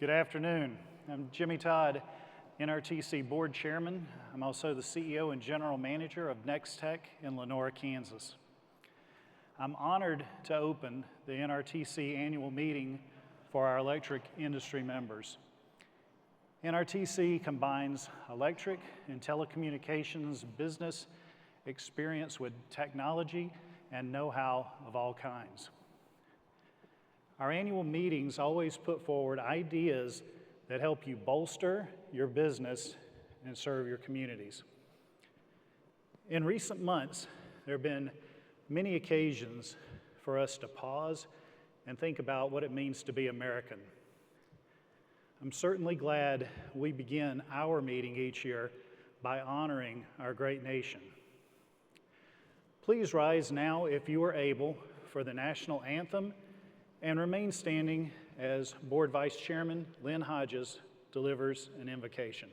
Good afternoon. I'm Jimmy Todd, NRTC Board Chairman. I'm also the CEO and General Manager of Next Tech in Lenora, Kansas. I'm honored to open the NRTC annual meeting for our electric industry members. NRTC combines electric and telecommunications business experience with technology and know-how of all kinds. Our annual meetings always put forward ideas that help you bolster your business and serve your communities. In recent months, there have been many occasions for us to pause and think about what it means to be American. I'm certainly glad we begin our meeting each year by honoring our great nation. Please rise now, if you are able, for the national anthem and remain standing as Board Vice Chairman Lynn Hodges delivers an invocation.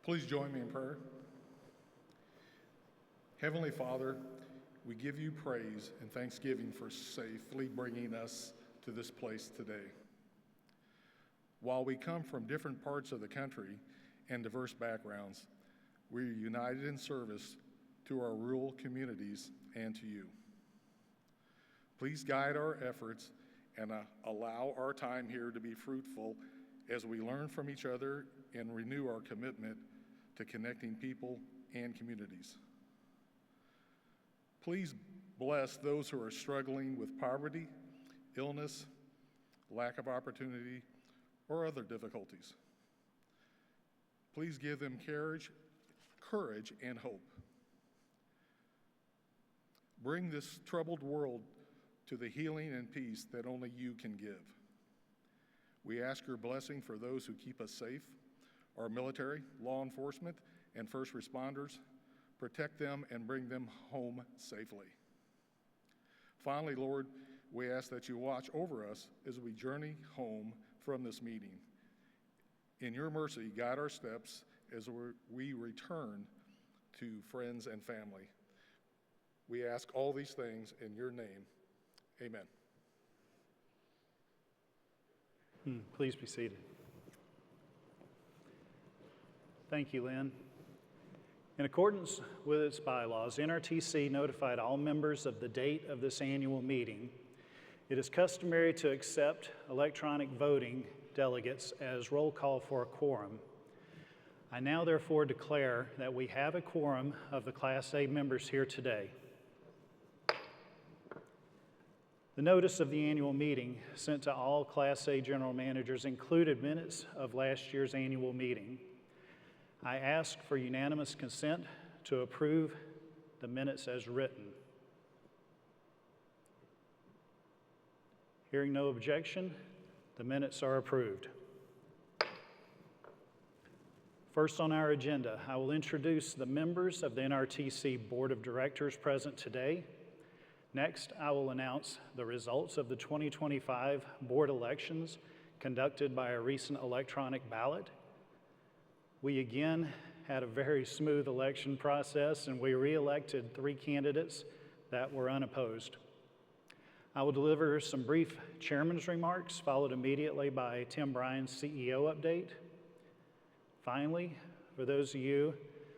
Please join me in prayer. Heavenly Father, we give you praise and thanksgiving for safely bringing us to this place today. While we come from different parts of the country and diverse backgrounds, we are united in service to our rural communities and to you. Please guide our efforts and allow our time here to be fruitful as we learn from each other and renew our commitment to connecting people and communities. Please bless those who are struggling with poverty, illness, lack of opportunity, or other difficulties. Please give them courage and hope. Bring this troubled world to the healing and peace that only you can give. We ask your blessing for those who keep us safe, our military, law enforcement, and first responders. Protect them and bring them home safely. Finally, Lord, we ask that you watch over us as we journey home from this meeting. In your mercy, guide our steps as we return to friends and family. We ask all these things in your name. Amen. Please be seated. Thank you, Lynn. In accordance with its bylaws, NRTC notified all members of the date of this annual meeting It is customary to accept electronic voting delegates as roll call for a quorum. I now therefore declare that we have a quorum of the Class A members here today. The notice of the annual meeting sent to all Class A general managers included minutes of last year's annual meeting. I ask for unanimous consent to approve the minutes as written. Hearing no objection, the minutes are approved. First on our agenda, I will introduce the members of the NRTC Board of Directors present today. Next, I will announce the results of the 2025 board elections conducted by a recent electronic ballot. We again had a very smooth election process, and we re-elected 3 candidates that were unopposed. I will deliver some brief chairman's remarks, followed immediately by Tim Bryan's CEO update. Finally, for those of you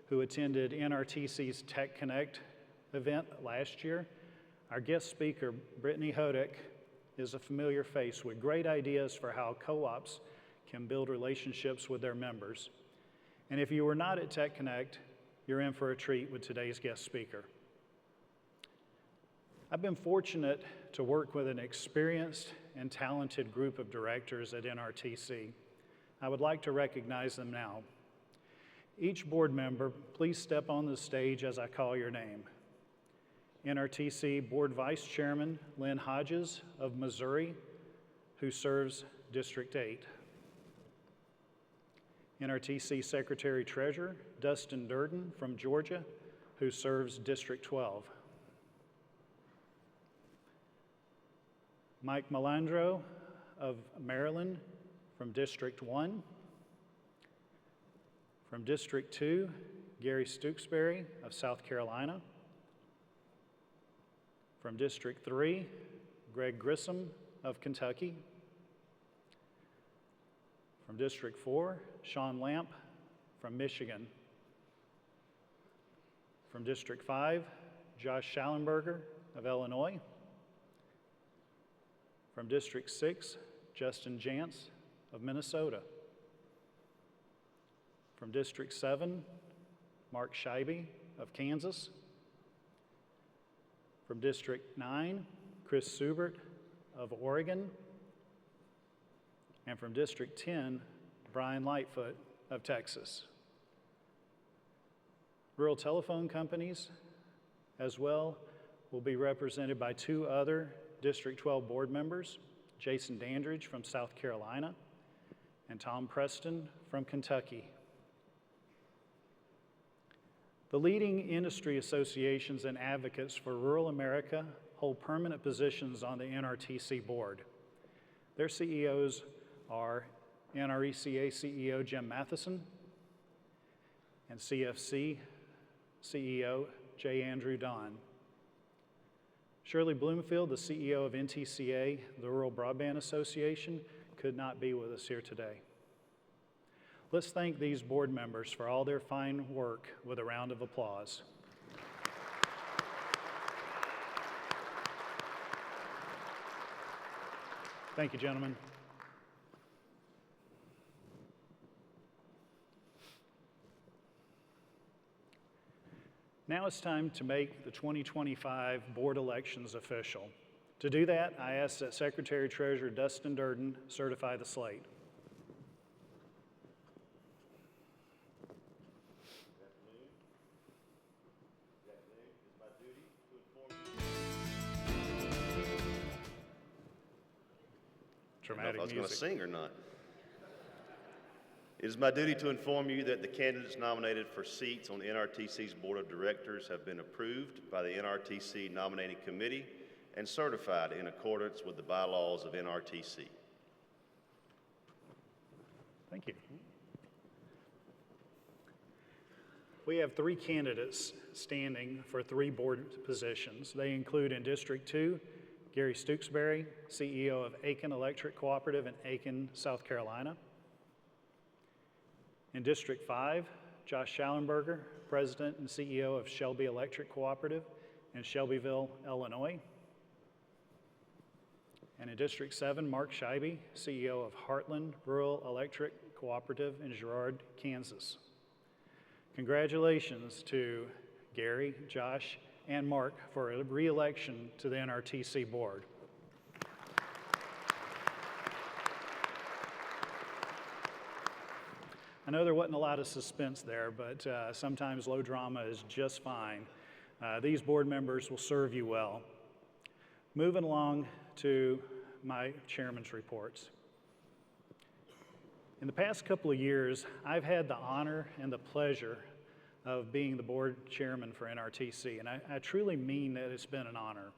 who attended NRTC's Tech Connect event last year, our guest speaker, Brittany Hodick, is a familiar face with great ideas for how co-ops can build relationships with their members. And if you were not at Tech Connect, you're in for a treat with today's guest speaker. I've been fortunate to work with an experienced and talented group of directors at NRTC. I would like to recognize them now. Each board member, please step on the stage as I call your name. NRTC Board Vice Chairman Lynn Hodges of Missouri, who serves District 8. NRTC Secretary Treasurer Dustin Durden from Georgia, who serves District 12. Mike Melandro of Maryland from District 1. From District 2, Gary Stooksbury of South Carolina. From District 3, Greg Grissom of Kentucky. From District 4, Sean Lamp from Michigan. From District 5, Josh Schallenberger of Illinois. From District 6, Justin Jantz of Minnesota. From District 7, Mark Scheibe of Kansas. From District 9, Chris Subert of Oregon. And from District 10, Bryan Lightfoot of Texas. Rural telephone companies as well will be represented by 2 other District 12 board members, Jason Dandridge from South Carolina and Tom Preston from Kentucky. The leading industry associations and advocates for rural America hold permanent positions on the NRTC board. Their CEOs are NRECA CEO Jim Matheson and CFC CEO J. Andrew Don. Shirley Bloomfield, the CEO of NTCA, the Rural Broadband Association, could not be with us here today. Let's thank these board members for all their fine work with a round of applause. Thank you, gentlemen. Now it's time to make the 2025 board elections official. To do that, I ask that Secretary Treasurer Dustin Durden certify the slate. I don't know if I was going to sing or not. It is my duty to inform you that the candidates nominated for seats on NRTC's Board of Directors have been approved by the NRTC Nominating Committee and certified in accordance with the bylaws of NRTC. Thank you. We have 3 candidates standing for 3 board positions. They include in District 2, Gary Stooksbury, CEO of Aiken Electric Cooperative in Aiken, South Carolina. In District 5, Josh Schallenberger, President and CEO of Shelby Electric Cooperative in Shelbyville, Illinois. And in District 7, Mark Scheibe, CEO of Heartland Rural Electric Cooperative in Girard, Kansas. Congratulations to Gary, Josh, and Mark for a re-election to the NRTC board. I know there wasn't a lot of suspense there, but sometimes low drama is just fine. These board members will serve you well. Moving along to my chairman's reports. In the past couple of years, I've had the honor and the pleasure of being the board chairman for NRTC, and I truly mean that it's been an honor.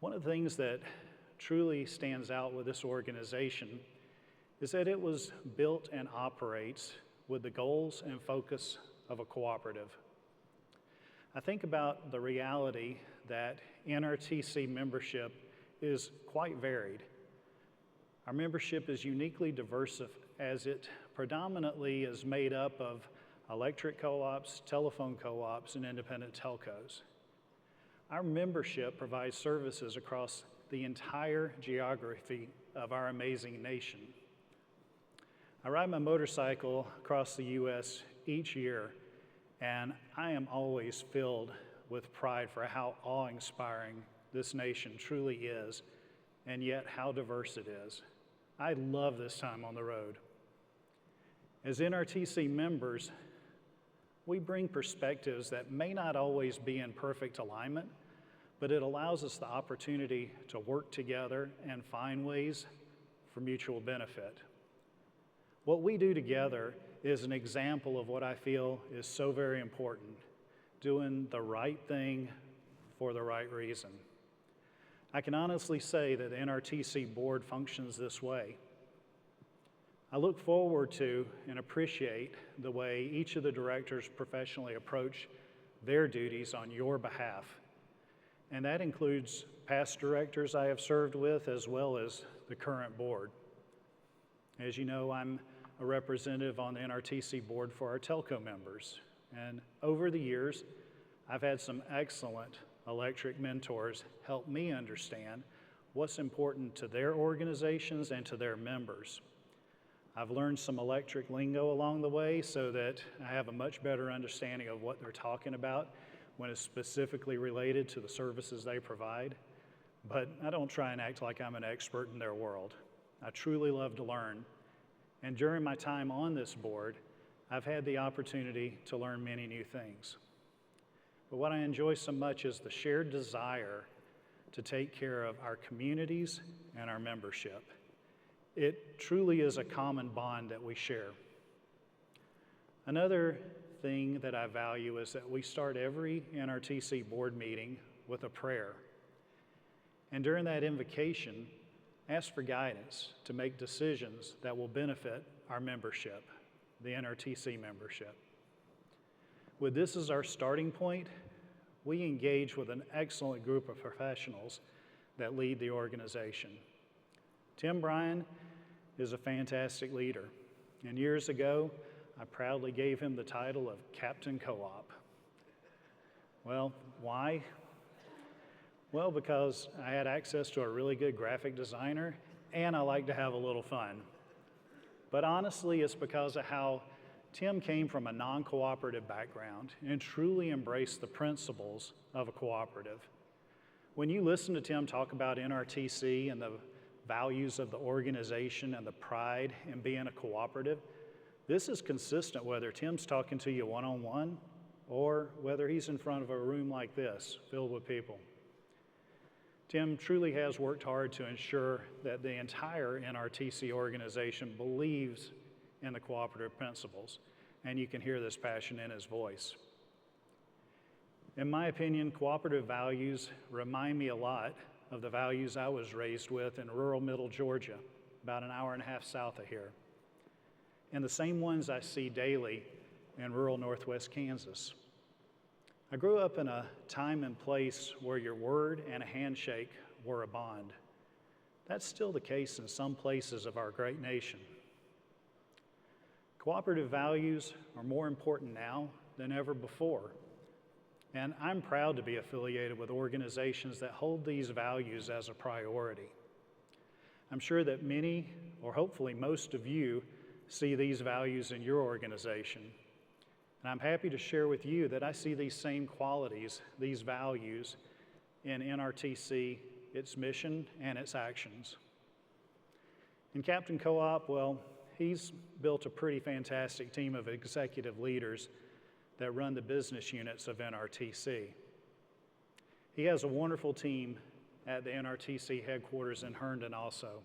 One of the things that truly stands out with this organization is that it was built and operates with the goals and focus of a cooperative. I think about the reality that NRTC membership is quite varied. Our membership is uniquely diverse as it predominantly is made up of electric co-ops, telephone co-ops, and independent telcos. Our membership provides services across the entire geography of our amazing nation. I ride my motorcycle across the U.S. each year, and I am always filled with pride for how awe-inspiring this nation truly is, and yet how diverse it is. I love this time on the road. As NRTC members, we bring perspectives that may not always be in perfect alignment, but it allows us the opportunity to work together and find ways for mutual benefit. What we do together is an example of what I feel is so very important, doing the right thing for the right reason. I can honestly say that the NRTC board functions this way. I look forward to and appreciate the way each of the directors professionally approach their duties on your behalf. And that includes past directors I have served with as well as the current board. As you know, I'm a representative on the NRTC board for our telco members. And over the years, I've had some excellent electric mentors help me understand what's important to their organizations and to their members. I've learned some electric lingo along the way so that I have a much better understanding of what they're talking about when it's specifically related to the services they provide. But I don't try and act like I'm an expert in their world. I truly love to learn. And during my time on this board, I've had the opportunity to learn many new things. But what I enjoy so much is the shared desire to take care of our communities and our membership. It truly is a common bond that we share. Another thing that I value is that we start every NRTC board meeting with a prayer. And during that invocation, ask for guidance to make decisions that will benefit our membership, the NRTC membership. With this as our starting point, we engage with an excellent group of professionals that lead the organization. Bryan is a fantastic leader, and years ago, I proudly gave him the title of Captain Co-op. Well, why? Well, because I had access to a really good graphic designer, and I like to have a little fun. But honestly, it's because of how Tim came from a non-cooperative background and truly embraced the principles of a cooperative. When you listen to Tim talk about NRTC and the values of the organization and the pride in being a cooperative, this is consistent whether Tim's talking to you one-on-one or whether he's in front of a room like this filled with people. Tim truly has worked hard to ensure that the entire NRTC organization believes in the cooperative principles, and you can hear this passion in his voice. In my opinion, cooperative values remind me a lot of the values I was raised with in rural middle Georgia, about an hour and a half south of here, and the same ones I see daily in rural northwest Kansas. I grew up in a time and place where your word and a handshake were a bond. That's still the case in some places of our great nation. Cooperative values are more important now than ever before, and I'm proud to be affiliated with organizations that hold these values as a priority. I'm sure that many, or hopefully most of you, see these values in your organization. And I'm happy to share with you that I see these same qualities, these values, in NRTC, its mission and its actions. And Captain Co-op, well, he's built a pretty fantastic team of executive leaders that run the business units of NRTC. He has a wonderful team at the NRTC headquarters in Herndon also.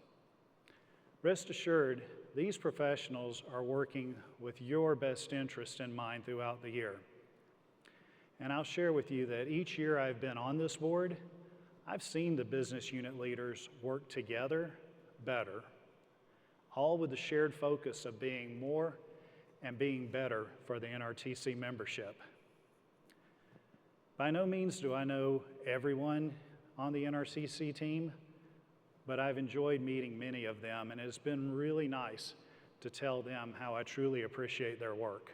Rest assured, these professionals are working with your best interest in mind throughout the year. And I'll share with you that each year I've been on this board, I've seen the business unit leaders work together better, all with the shared focus of being more and being better for the NRTC membership. By no means do I know everyone on the NRTC team, but I've enjoyed meeting many of them, and it's been really nice to tell them how I truly appreciate their work.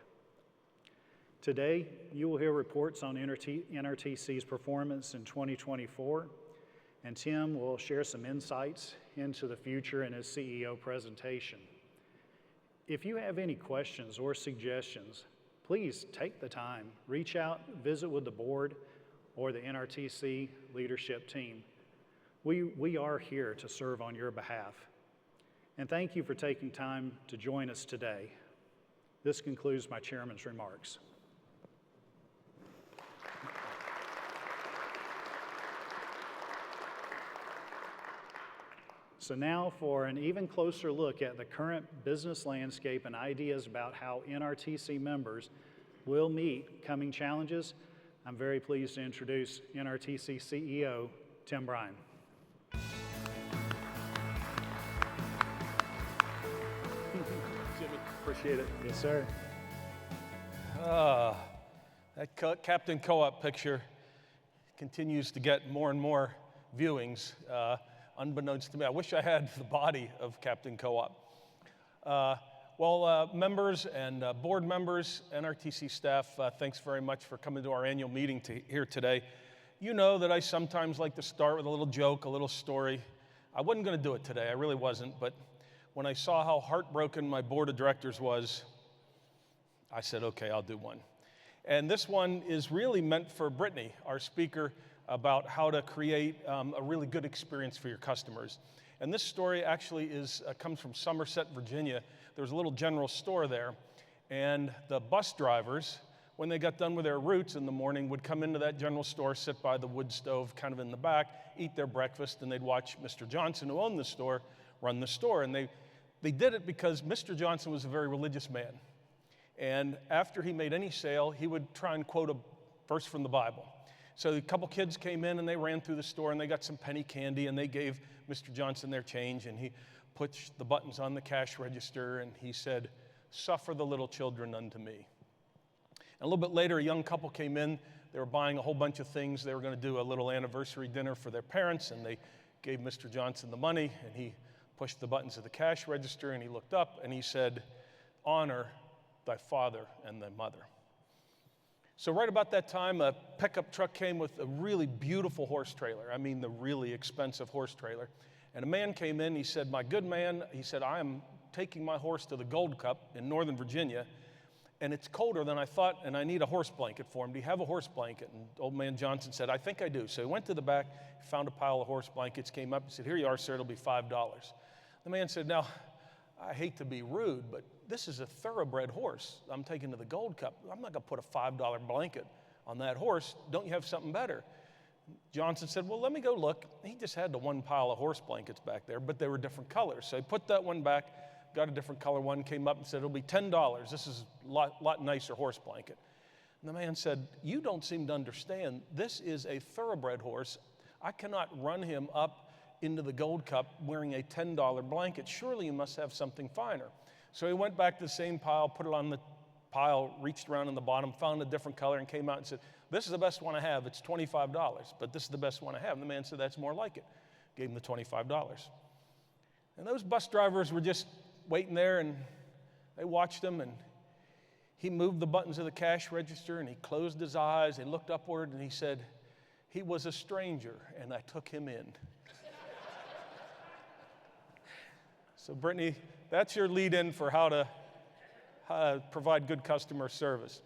Today, you will hear reports on NRTC's performance in 2024, and Tim will share some insights into the future in his CEO presentation. If you have any questions or suggestions, please take the time, reach out, visit with the board or the NRTC leadership team. We are here to serve on your behalf. And thank you for taking time to join us today. This concludes my chairman's remarks. So now for an even closer look at the current business landscape and ideas about how NRTC members will meet coming challenges, I'm very pleased to introduce NRTC CEO, Tim Bryan. Jimmy, appreciate it. Yes, sir. That Captain Co-op picture continues to get more and more viewings, unbeknownst to me. I wish I had the body of Captain Co-op. Members and board members, NRTC staff, thanks very much for coming to our annual meeting here today. You know that I sometimes like to start with a little joke, a little story. I wasn't going to do it today, I really wasn't, but when I saw how heartbroken my board of directors was, I said, okay, I'll do one. And this one is really meant for Brittany, our speaker, about how to create a really good experience for your customers. And this story actually comes from Somerset, Virginia. There was a little general store there, and the bus drivers, when they got done with their routes in the morning, would come into that general store, sit by the wood stove kind of in the back, eat their breakfast, and they'd watch Mr. Johnson, who owned the store, run the store. And they did it because Mr. Johnson was a very religious man. And after he made any sale, he would try and quote a verse from the Bible. So a couple kids came in and they ran through the store and they got some penny candy and they gave Mr. Johnson their change, and he pushed the buttons on the cash register and he said, "Suffer the little children unto me." And a little bit later, a young couple came in. They were buying a whole bunch of things. They were going to do a little anniversary dinner for their parents, and they gave Mr. Johnson the money, and he pushed the buttons of the cash register and he looked up and he said, "Honor thy father and thy mother." So right about that time, a pickup truck came with a really beautiful horse trailer. I mean, the really expensive horse trailer. And a man came in, he said, "My good man," he said, "I am taking my horse to the Gold Cup in Northern Virginia, and it's colder than I thought, and I need a horse blanket for him. Do you have a horse blanket?" And old man Johnson said, "I think I do." So he went to the back, found a pile of horse blankets, came up and said, "Here you are, sir, it'll be $5. The man said, "Now, I hate to be rude, but this is a thoroughbred horse I'm taking to the Gold Cup. I'm not going to put a $5 blanket on that horse. Don't you have something better?" Johnson said, "Well, let me go look." He just had the one pile of horse blankets back there, but they were different colors. So he put that one back, got a different color one, came up and said, "It'll be $10. This is a lot nicer horse blanket." And the man said, "You don't seem to understand. This is a thoroughbred horse. I cannot run him up into the Gold Cup wearing a $10 blanket. Surely you must have something finer." So he went back to the same pile, put it on the pile, reached around in the bottom, found a different color, and came out and said, "This is the best one I have. It's $25, but this is the best one I have." And the man said, "That's more like it." Gave him the $25. And those bus drivers were just waiting there, and they watched him, and he moved the buttons of the cash register, and he closed his eyes and looked upward, and he said, "He was a stranger, and I took him in." So Brittany, that's your lead-in for how to provide good customer service.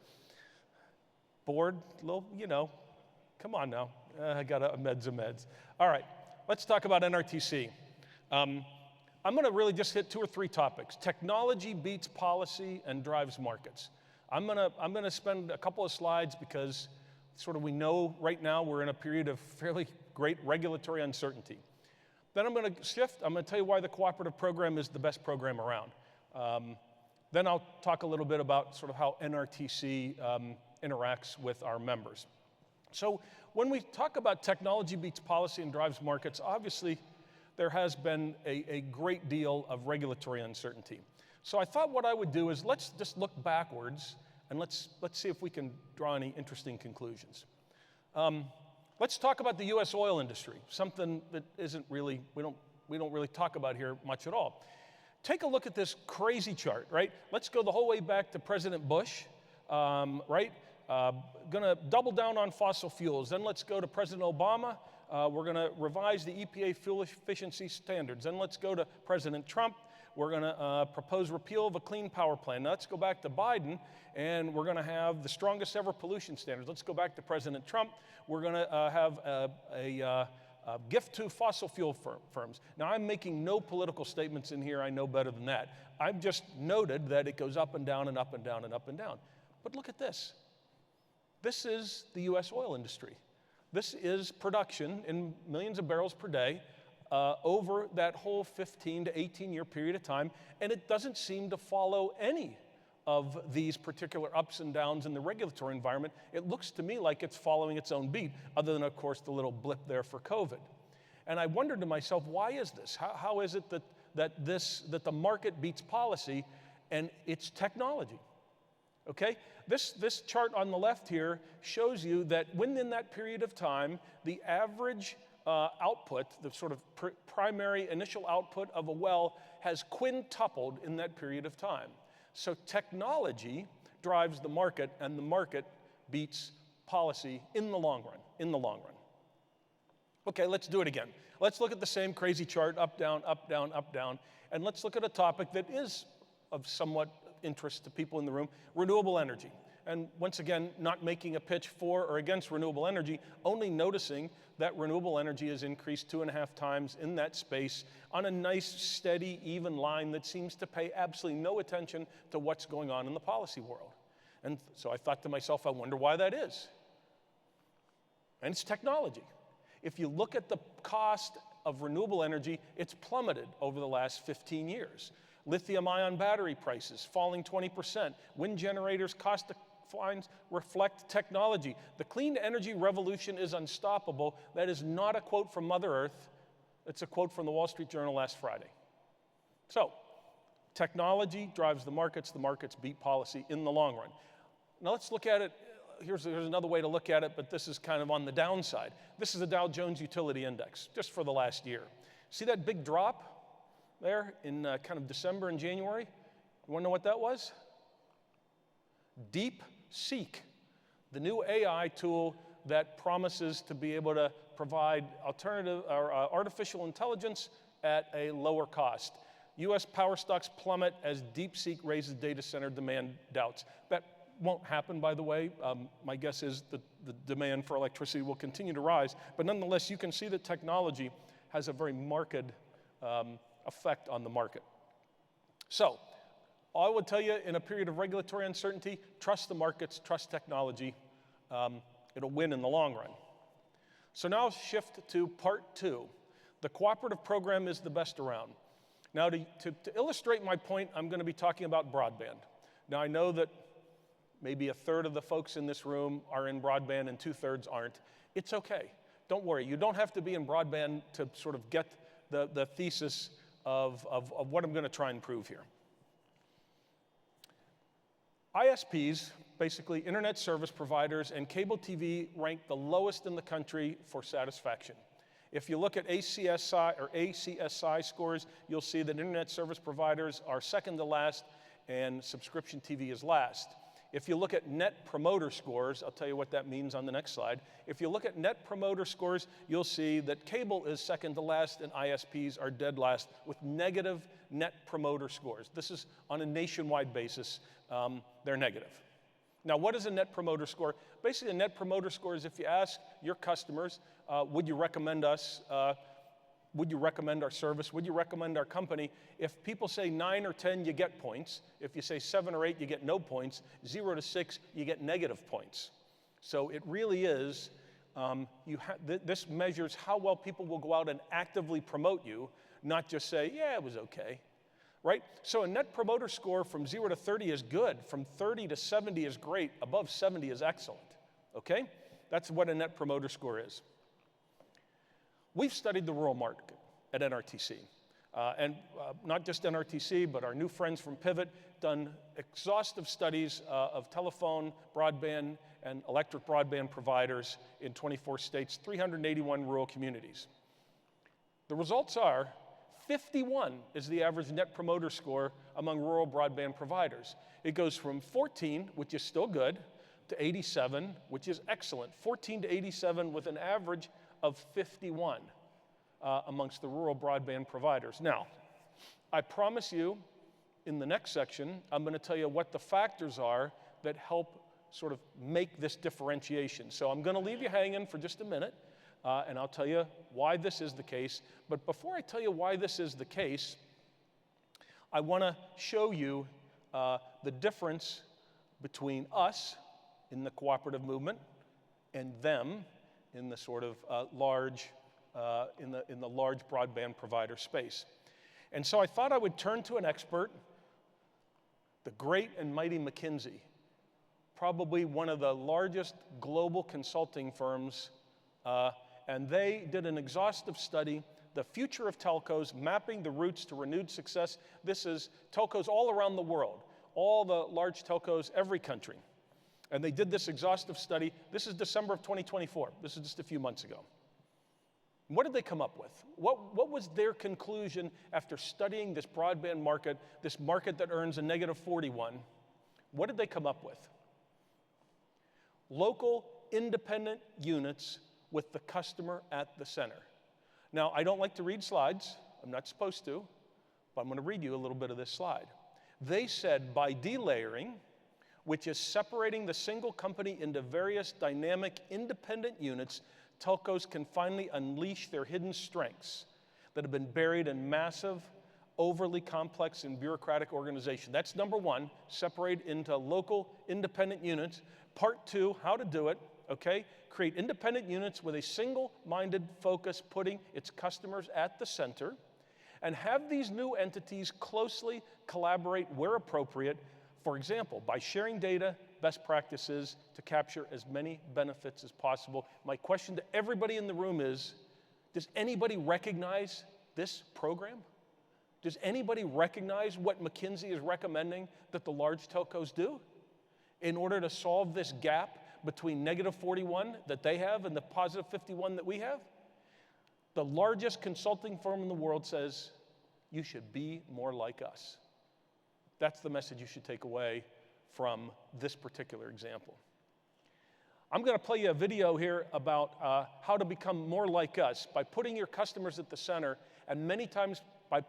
Board, come on now. I got a meds. All right, let's talk about NRTC. I'm going to really just hit 2 or 3 topics. Technology beats policy and drives markets. I'm going to spend a couple of slides because sort of we know right now we're in a period of fairly great regulatory uncertainty. Then I'm going to shift. I'm going to tell you why the cooperative program is the best program around. Then I'll talk a little bit about sort of how NRTC interacts with our members. So when we talk about technology beats policy and drives markets, obviously there has been a great deal of regulatory uncertainty. So I thought what I would do is let's just look backwards and let's see if we can draw any interesting conclusions. Let's talk about the U.S. oil industry, something that isn't really, we don't really talk about here much at all. Take a look at this crazy chart, right? Let's go the whole way back to President Bush, right? Gonna double down on fossil fuels. Then let's go to President Obama. We're gonna revise the EPA fuel efficiency standards. Then let's go to President Trump. We're gonna propose repeal of a clean power plan. Now let's go back to Biden, and we're gonna have the strongest ever pollution standards. Let's go back to President Trump. We're gonna have a gift to fossil fuel firms. Now, I'm making no political statements in here. I know better than that. I've just noted that it goes up and down and up and down and up and down. But look at this. This is the U.S. oil industry. This is production in millions of barrels per day over that whole 15 to 18-year period of time, and it doesn't seem to follow any of these particular ups and downs in the regulatory environment. It looks to me like it's following its own beat, other than, of course, the little blip there for COVID. And I wondered to myself, why is this? How is it that the market beats policy, and it's technology? Okay? This chart on the left here shows you that within that period of time, the average output, the sort of primary initial output of a well, has quintupled in that period of time. So technology drives the market, and the market beats policy in the long run, Okay, let's do it again. Let's look at the same crazy chart, up, down, up, down, up, down, and let's look at a topic that is of somewhat interest to people in the room, renewable energy. And once again, not making a pitch for or against renewable energy, only noticing that renewable energy has increased 2.5 times in that space on a nice, steady, even line that seems to pay absolutely no attention to what's going on in the policy world. And so I thought to myself, I wonder why that is. And it's technology. If you look at the cost of renewable energy, it's plummeted over the last 15 years. Lithium-ion battery prices falling 20%. Wind generators cost declines reflect technology. The clean energy revolution is unstoppable. That is not a quote from Mother Earth. It's a quote from the Wall Street Journal last Friday. So, technology drives the markets beat policy in the long run. Now let's look at it. Here's another way to look at it, but this is kind of on the downside. This is the Dow Jones Utility Index, just for the last year. See that big drop there in kind of December and January? You want to know what that was? DeepSeek, the new AI tool that promises to be able to provide alternative or artificial intelligence at a lower cost. U.S. power stocks plummet as DeepSeek raises data center demand doubts. That won't happen, by the way. My guess is that the demand for electricity will continue to rise, but nonetheless, you can see that technology has a very marked effect on the market. So, I would tell you, in a period of regulatory uncertainty, trust the markets, trust technology. It'll win in the long run. So now shift to part 2. The cooperative program is the best around. Now, to illustrate my point, I'm going to be talking about broadband. Now, I know that maybe 1/3 of the folks in this room are in broadband and 2/3 aren't. It's okay. Don't worry. You don't have to be in broadband to sort of get the thesis of what I'm going to try and prove here. ISPs, basically internet service providers, and cable TV rank the lowest in the country for satisfaction. If you look at ACSI scores, you'll see that internet service providers are second to last and subscription TV is last. If you look at net promoter scores, I'll tell you what that means on the next slide. If you look at net promoter scores, you'll see that cable is second to last and ISPs are dead last with negative net promoter scores. This is on a nationwide basis, they're negative. Now, what is a net promoter score? Basically, a net promoter score is if you ask your customers, would you recommend us? Would you recommend our service? Would you recommend our company? If people say 9 or 10, you get points. If you say 7 or 8, you get no points. 0 to 6, you get negative points. So it really is, this measures how well people will go out and actively promote you, not just say, yeah, it was okay, right? So a net promoter score from 0 to 30 is good. From 30 to 70 is great. Above 70 is excellent, okay? That's what a net promoter score is. We've studied the rural market at NRTC, and not just NRTC, but our new friends from Pivot, done exhaustive studies of telephone, broadband, and electric broadband providers in 24 states, 381 rural communities. The results are 51 is the average net promoter score among rural broadband providers. It goes from 14, which is still good, to 87, which is excellent. 14 to 87 with an average of 51 amongst the rural broadband providers. Now, I promise you, in the next section, I'm going to tell you what the factors are that help sort of make this differentiation. So I'm going to leave you hanging for just a minute, and I'll tell you why this is the case. But before I tell you why this is the case, I want to show you the difference between us in the cooperative movement and them in the sort of large broadband provider space. And so I thought I would turn to an expert, the great and mighty McKinsey, probably one of the largest global consulting firms, and they did an exhaustive study, The Future of Telcos, Mapping the Routes to Renewed Success. This is telcos all around the world, all the large telcos, every country. And they did this exhaustive study. This is December of 2024. This is just a few months ago. What did they come up with? What was their conclusion after studying this broadband market, this market that earns a negative 41? What did they come up with? Local independent units with the customer at the center. Now, I don't like to read slides. I'm not supposed to, but I'm going to read you a little bit of this slide. They said by delayering, which is separating the single company into various dynamic independent units, telcos can finally unleash their hidden strengths that have been buried in massive, overly complex and bureaucratic organization. That's number one, separate into local independent units. Part two, how to do it, okay? Create independent units with a single-minded focus, putting its customers at the center, and have these new entities closely collaborate where appropriate. For example, by sharing data, best practices to capture as many benefits as possible. My question to everybody in the room is, does anybody recognize this program? Does anybody recognize what McKinsey is recommending that the large telcos do in order to solve this gap between negative 41 that they have and the positive 51 that we have? The largest consulting firm in the world says, you should be more like us. That's the message you should take away from this particular example. I'm going to play you a video here about how to become more like us by putting your customers at the center. And many times by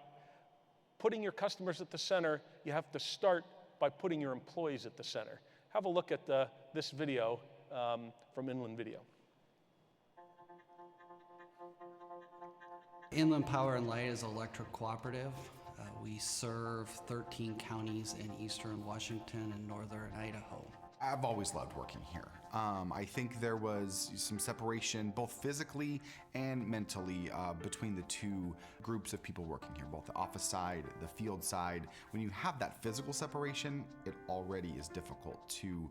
putting your customers at the center, you have to start by putting your employees at the center. Have a look at this video from Inland Video. Inland Power and Light is an electric cooperative. We serve 13 counties in eastern Washington and northern Idaho. I've always loved working here. I think there was some separation, both physically and mentally, between the two groups of people working here, both the office side, the field side. When you have that physical separation, it already is difficult to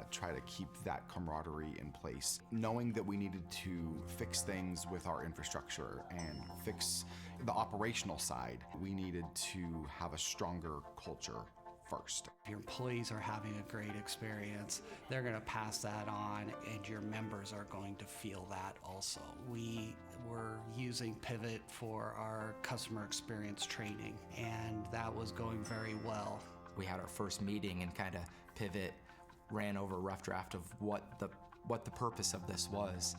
try to keep that camaraderie in place. Knowing that we needed to fix things with our infrastructure and fix the operational side, we needed to have a stronger culture first. If your employees are having a great experience, they're going to pass that on, and your members are going to feel that also. We were using Pivot for our customer experience training, and that was going very well. We had our first meeting, and kind of Pivot ran over a rough draft of what the purpose of this was.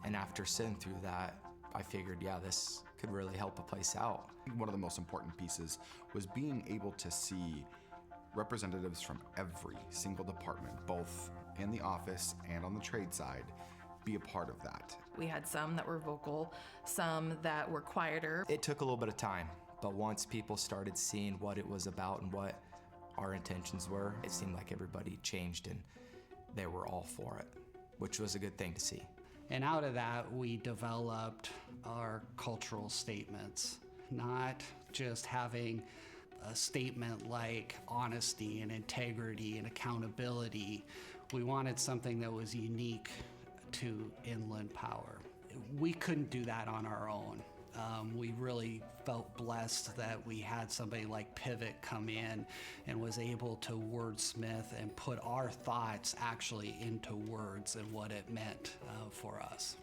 And after sitting through that, I figured, yeah, this could really help a place out. One of the most important pieces was being able to see representatives from every single department, both in the office and on the trade side, be a part of that. We had some that were vocal, some that were quieter. It took a little bit of time, but once people started seeing what it was about and what our intentions were, it seemed like everybody changed and they were all for it, which was a good thing to see. And out of that, we developed our cultural statements, not just having a statement like honesty and integrity and accountability. We wanted something that was unique to Inland Power. We couldn't do that on our own. We really felt blessed that we had somebody like Pivot come in and was able to wordsmith and put our thoughts actually into words and what it meant for us.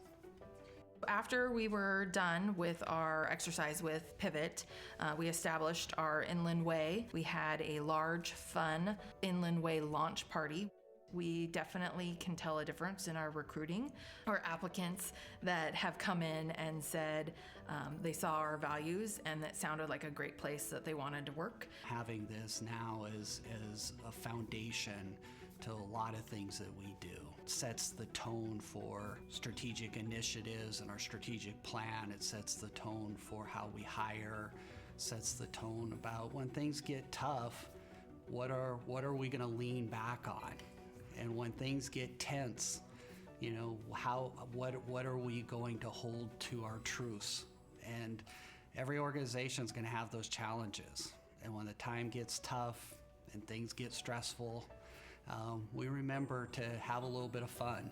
After we were done with our exercise with Pivot, we established our Inland Way. We had a large, fun Inland Way launch party. We definitely can tell a difference in our recruiting. Our applicants that have come in and said they saw our values and that sounded like a great place that they wanted to work. Having this now is a foundation to a lot of things that we do. It sets the tone for strategic initiatives and our strategic plan. It sets the tone for how we hire, sets the tone about when things get tough, what are we gonna lean back on? And when things get tense, you know, what are we going to hold to our truths? And every organization is going to have those challenges. And when the time gets tough and things get stressful, we remember to have a little bit of fun,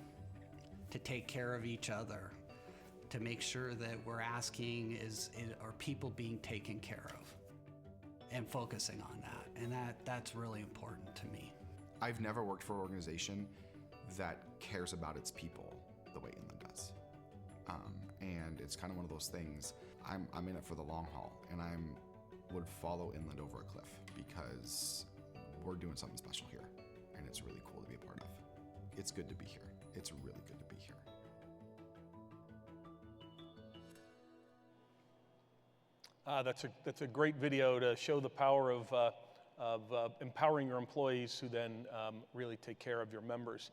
to take care of each other, to make sure that we're asking are people being taken care of, and focusing on that. And that's really important to me. I've never worked for an organization that cares about its people the way Inland does. And it's kind of one of those things, I'm in it for the long haul, and I would follow Inland over a cliff because we're doing something special here, and it's really cool to be a part of. It's good to be here. It's really good to be here. That's a great video to show the power of empowering your employees who then really take care of your members.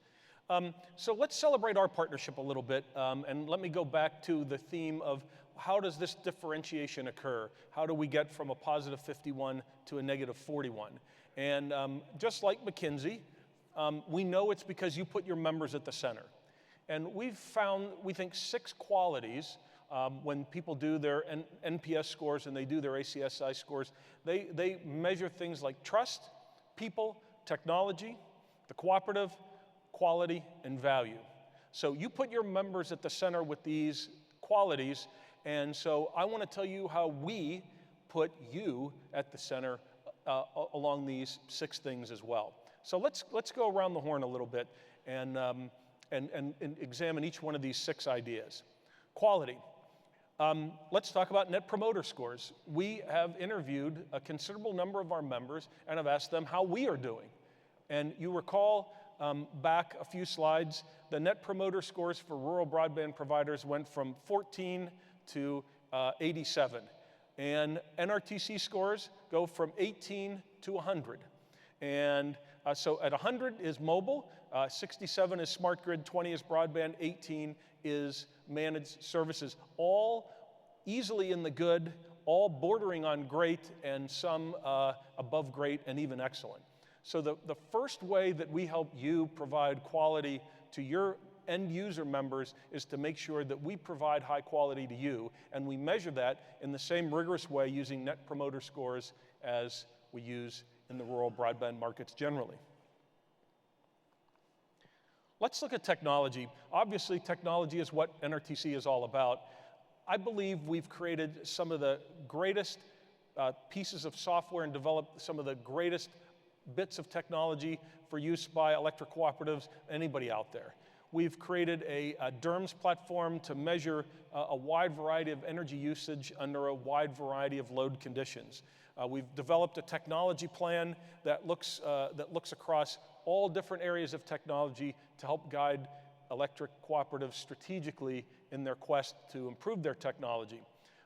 So let's celebrate our partnership a little bit, and let me go back to the theme of how does this differentiation occur? How do we get from a positive 51 to a negative 41? And just like McKinsey, we know it's because you put your members at the center. And we've found, we think, 6 qualities when people do their NPS scores and they do their ACSI scores. They measure things like trust, people, technology, the cooperative, quality, and value. So you put your members at the center with these qualities, and so I want to tell you how we put you at the center along these 6 things as well. So let's go around the horn a little bit and examine each one of these 6 ideas. Quality. Let's talk about Net Promoter Scores. We have interviewed a considerable number of our members and have asked them how we are doing. And you recall back a few slides, the Net Promoter Scores for rural broadband providers went from 14 to 87. And NRTC scores go from 18 to 100. And so at 100 is mobile, 67 is smart grid, 20 is broadband, 18 is managed services, all easily in the good, all bordering on great, and some above great and even excellent. So the first way that we help you provide quality to your end user members is to make sure that we provide high quality to you, and we measure that in the same rigorous way using Net Promoter Scores as we use in the rural broadband markets generally. Let's look at technology. Obviously, technology is what NRTC is all about. I believe we've created some of the greatest pieces of software and developed some of the greatest bits of technology for use by electric cooperatives, anybody out there. We've created a DERMS platform to measure a wide variety of energy usage under a wide variety of load conditions. We've developed a technology plan that looks across all different areas of technology to help guide electric cooperatives strategically in their quest to improve their technology.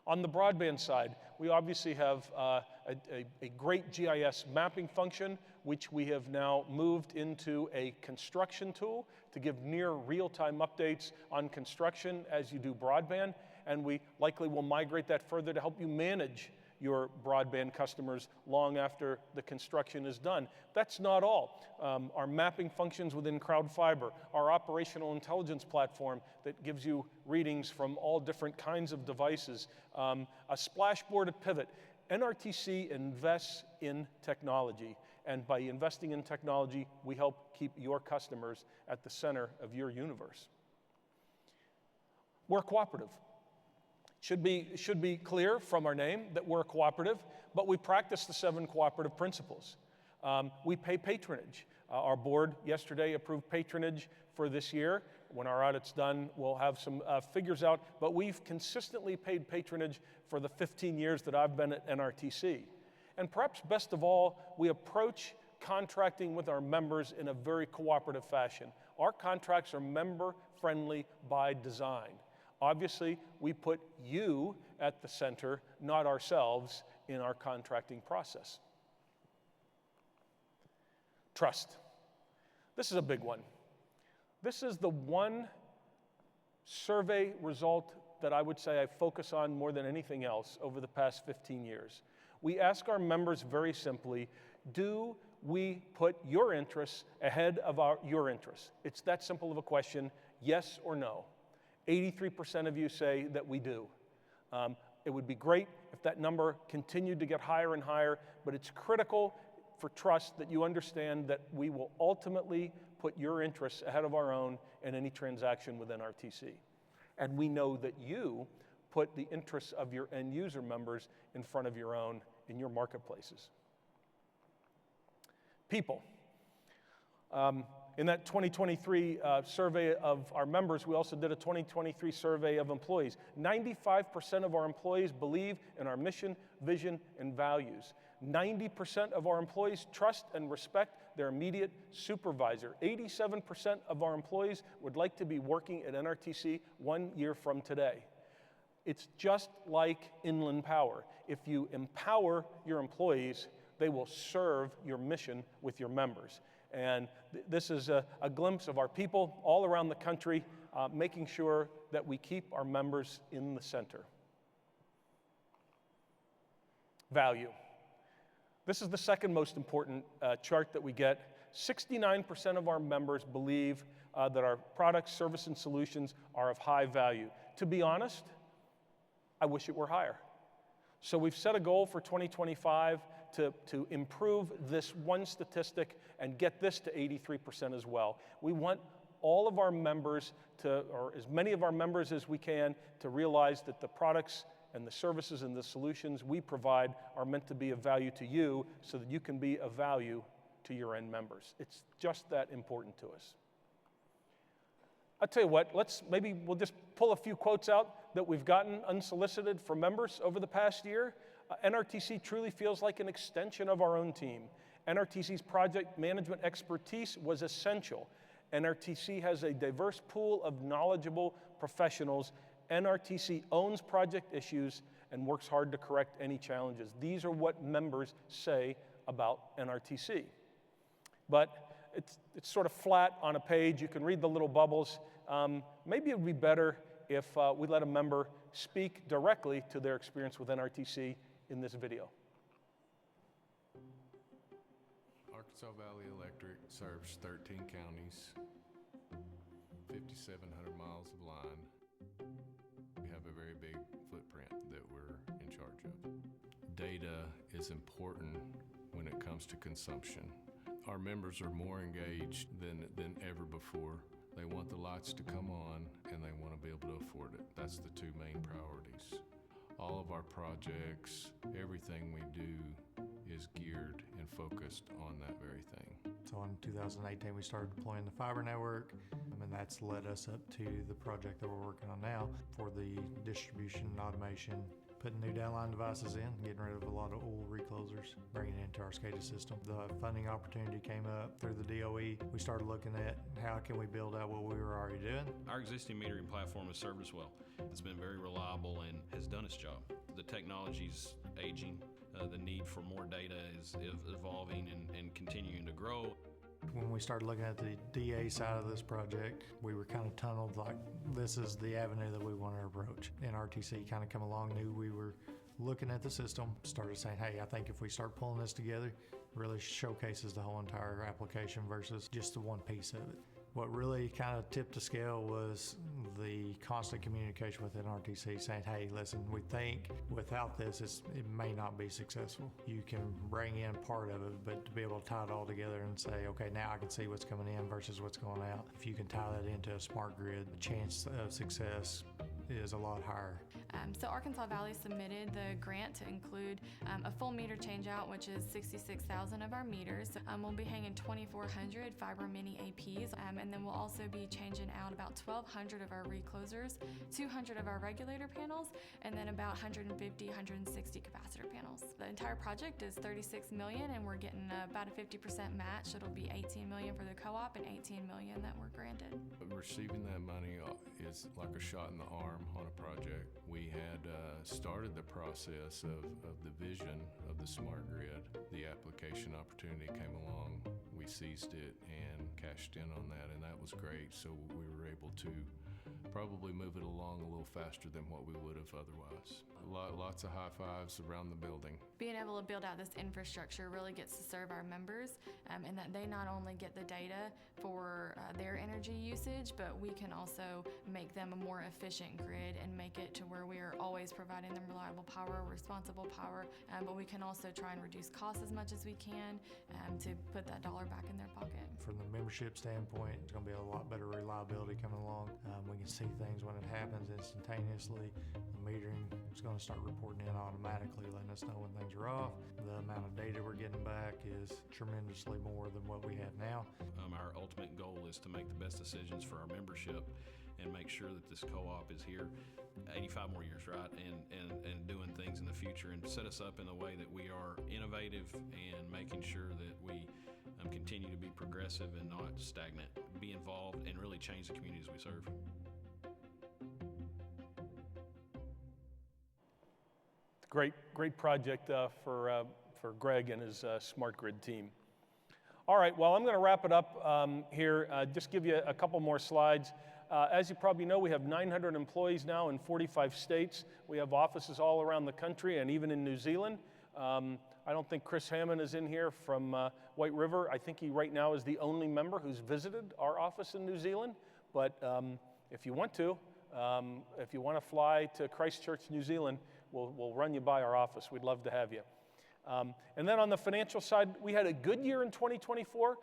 On the broadband side, we obviously have a great GIS mapping function, which we have now moved into a construction tool to give near real-time updates on construction as you do broadband, and we likely will migrate that further to help you manage your broadband customers long after the construction is done. That's not all. Our mapping functions within CrowdFiber, our operational intelligence platform that gives you readings from all different kinds of devices, a splashboard at Pivot. NRTC invests in technology, and by investing in technology, we help keep your customers at the center of your universe. We're cooperative. Should be clear from our name that we're a cooperative, but we practice the 7 cooperative principles. We pay patronage. Our board yesterday approved patronage for this year. When our audit's done, we'll have some figures out, but we've consistently paid patronage for the 15 years that I've been at NRTC. And perhaps best of all, we approach contracting with our members in a very cooperative fashion. Our contracts are member-friendly by design. Obviously, we put you at the center, not ourselves, in our contracting process. Trust. This is a big one. This is the one survey result that I would say I focus on more than anything else over the past 15 years. We ask our members very simply, do we put your interests ahead of your interests? It's that simple of a question, yes or no. 83% of you say that we do. It would be great if that number continued to get higher and higher, but it's critical for trust that you understand that we will ultimately put your interests ahead of our own in any transaction with NRTC. And we know that you put the interests of your end user members in front of your own in your marketplaces. People. In that 2023 survey of our members, we also did a 2023 survey of employees. 95% of our employees believe in our mission, vision, and values. 90% of our employees trust and respect their immediate supervisor. 87% of our employees would like to be working at NRTC 1 year from today. It's just like Inland Power. If you empower your employees, they will serve your mission with your members. And this is a glimpse of our people all around the country, making sure that we keep our members in the center. Value. This is the second most important chart that we get. 69% of our members believe that our products, service, and solutions are of high value. To be honest, I wish it were higher. So we've set a goal for 2025 to improve this one statistic and get this to 83% as well. We want all of our members or as many of our members as we can, to realize that the products and the services and the solutions we provide are meant to be of value to you so that you can be of value to your end members. It's just that important to us. I'll tell you what, we'll just pull a few quotes out that we've gotten unsolicited from members over the past year. NRTC truly feels like an extension of our own team. NRTC's project management expertise was essential. NRTC has a diverse pool of knowledgeable professionals. NRTC owns project issues and works hard to correct any challenges. These are what members say about NRTC. But it's sort of flat on a page. You can read the little bubbles. Maybe it would be better if we let a member speak directly to their experience with NRTC in this video. Arkansas Valley Electric serves 13 counties, 5,700 miles of line. We have a very big footprint that we're in charge of. Data is important when it comes to consumption. Our members are more engaged than ever before. They want the lights to come on and they want to be able to afford it. That's the two main priorities. All of our projects, everything we do is geared and focused on that very thing. So in 2018, we started deploying the fiber network, and that's led us up to the project that we're working on now for the distribution and automation putting new downline devices in, getting rid of a lot of old reclosers, bringing it into our SCADA system. The funding opportunity came up through the DOE. We started looking at how can we build out what we were already doing. Our existing metering platform has served us well. It's been very reliable and has done its job. The technology's aging. The need for more data is evolving and continuing to grow. When we started looking at the DA side of this project, we were kind of tunneled like this is the avenue that we want to approach. NRTC kind of come along, knew we were looking at the system, started saying, hey, I think if we start pulling this together, it really showcases the whole entire application versus just the one piece of it. What really kind of tipped the scale was the constant communication with NRTC saying, hey, listen, we think without this, it may not be successful. You can bring in part of it, but to be able to tie it all together and say, okay, now I can see what's coming in versus what's going out. If you can tie that into a smart grid, the chance of success is a lot higher. So Arkansas Valley submitted the grant to include a full meter changeout, which is 66,000 of our meters. We'll be hanging 2,400 fiber mini APs, and then we'll also be changing out about 1,200 of our reclosers, 200 of our regulator panels, and then about 150, 160 capacitor panels. The entire project is $36 million, and we're getting about a 50% match. It'll be $18 million for the co-op and $18 million that we're granted. Receiving that money is like a shot in the arm on a project. We had started the process of the vision of the smart grid. The application opportunity came along. We seized it and cashed in on that, and that was great. So we were able to probably move it along a little faster than what we would have otherwise. Lots of high fives around the building. Being able to build out this infrastructure really gets to serve our members, and that they not only get the data for their energy usage, but we can also make them a more efficient grid and make it to where we are always providing them reliable power, responsible power, but we can also try and reduce costs as much as we can to put that dollar back in their pocket. From the membership standpoint, it's going to be a lot better reliability coming along. We can see things when it happens instantaneously. The metering is going to start reporting in automatically, letting us know when things are off. The amount of data we're getting back is tremendously more than what we have now. Our ultimate goal is to make the best decisions for our membership and make sure that this co-op is here 85 more years, right? And doing things in the future and set us up in a way that we are innovative and making sure that we continue to be progressive and not stagnant. Be involved and really change the communities we serve. Great project for Greg and his smart grid team. All right, well, I'm going to wrap it up here. Just give you a couple more slides. As you probably know, we have 900 employees now in 45 states. We have offices all around the country and even in New Zealand. I don't think Chris Hammond is in here from White River. I think he right now is the only member who's visited our office in New Zealand. But if you want to fly to Christchurch, New Zealand, we'll run you by our office. We'd love to have you. And then on the financial side, we had a good year in 2024,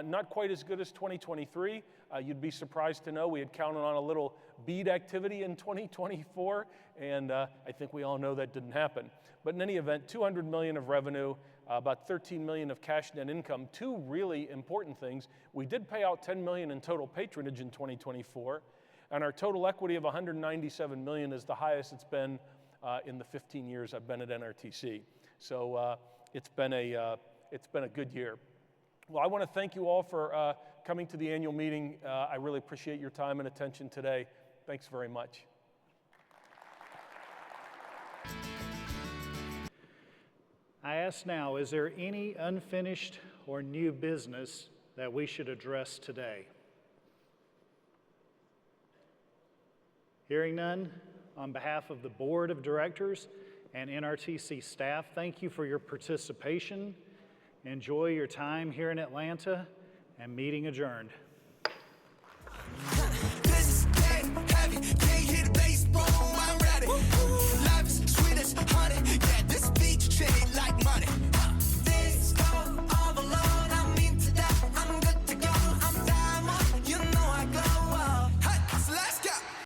not quite as good as 2023. You'd be surprised to know we had counted on a little bead activity in 2024, and I think we all know that didn't happen. But in any event, $200 million of revenue, about $13 million of cash net income. Two really important things. We did pay out $10 million in total patronage in 2024, and our total equity of $197 million is the highest it's been in the 15 years I've been at NRTC. So it's been a good year. Well, I want to thank you all for coming to the annual meeting. I really appreciate your time and attention today. Thanks very much. I ask now, is there any unfinished or new business that we should address today? Hearing none, on behalf of the Board of Directors and NRTC staff, thank you for your participation. Enjoy your time here in Atlanta, and meeting adjourned.